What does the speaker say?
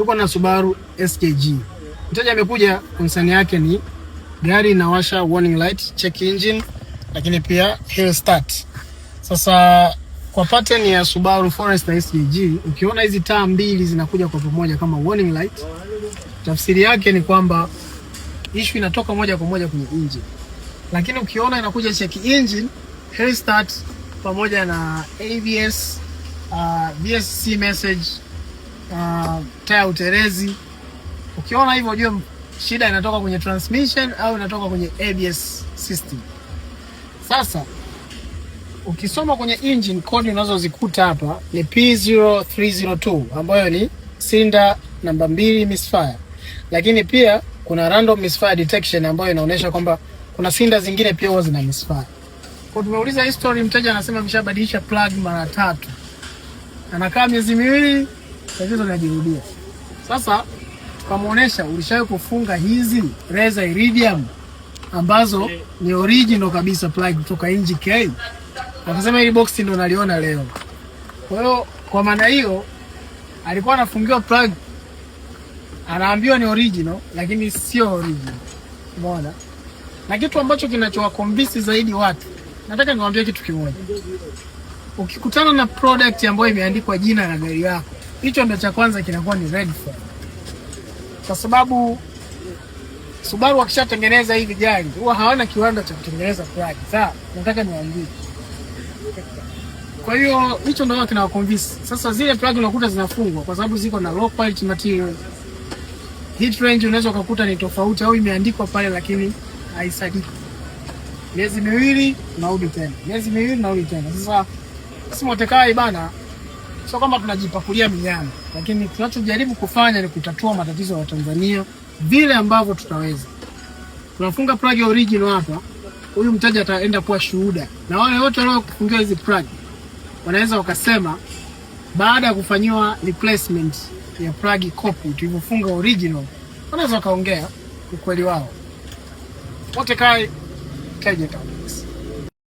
tuko na Subaru SKG. Mteja amekuja, concern yake ni gari inawasha warning light, check engine, lakini pia hill start. Sasa kwa pattern ya Subaru Forester SKG, ukiona hizi taa mbili zinakuja kwa pamoja kama warning light, tafsiri yake ni kwamba issue inatoka moja kwa moja kwenye engine. Lakini ukiona inakuja check engine, hill start pamoja na ABS, VSC message, taya uterezi, ukiona hivyo ujue shida inatoka kwenye transmission au inatoka kwenye ABS system. Sasa ukisoma kwenye engine code unazozikuta hapa ni P0302 ambayo ni cylinder namba 2 misfire. Lakini pia kuna random misfire detection ambayo inaonyesha kwamba kuna cylinder zingine pia huwa zina misfire. Kwa tumeuliza history, mteja anasema ameshabadilisha plug mara 3. Anakaa miezi 2, tatizo linajirudia. Sasa tukamuonesha ulishawahi kufunga hizi Reza Iridium ambazo ni original kabisa plug kutoka NGK. Akasema hili box ndo naliona leo. Kwa hiyo kwa maana hiyo alikuwa anafungiwa plug, anaambiwa ni original lakini sio original. Umeona? Na kitu ambacho kinachowaconvince zaidi watu, nataka niwaambie kitu kimoja. Ukikutana na product ambayo imeandikwa jina la gari yako, hicho ndio cha kwanza kinakuwa ni red flag. Kwa sababu Subaru wakishatengeneza hivi gari huwa hawana kiwanda cha kutengeneza plug. Sawa, nataka niwaambie. Kwa hiyo hicho ndio kinawaconvince. Sasa zile plug unakuta zinafungwa kwa sababu ziko na low quality material. Heat range unaweza kukuta ni tofauti au imeandikwa pale lakini haisadiki. Miezi 2 unarudi tena. Miezi 2 unarudi tena. Sasa sisi Motekai bana, sio kama tunajipakulia minyama, lakini tunachojaribu kufanya ni kutatua matatizo ya Tanzania vile ambavyo tutaweza. Tunafunga plug original hapa. Huyu mteja ataenda kuwa shuhuda. Na wale wote walio kufungia hizi plug wanaweza wakasema baada ya kufanywa replacement ya plug copy tulivyofunga original, wanaweza kaongea ukweli wao. Motekai Kenya.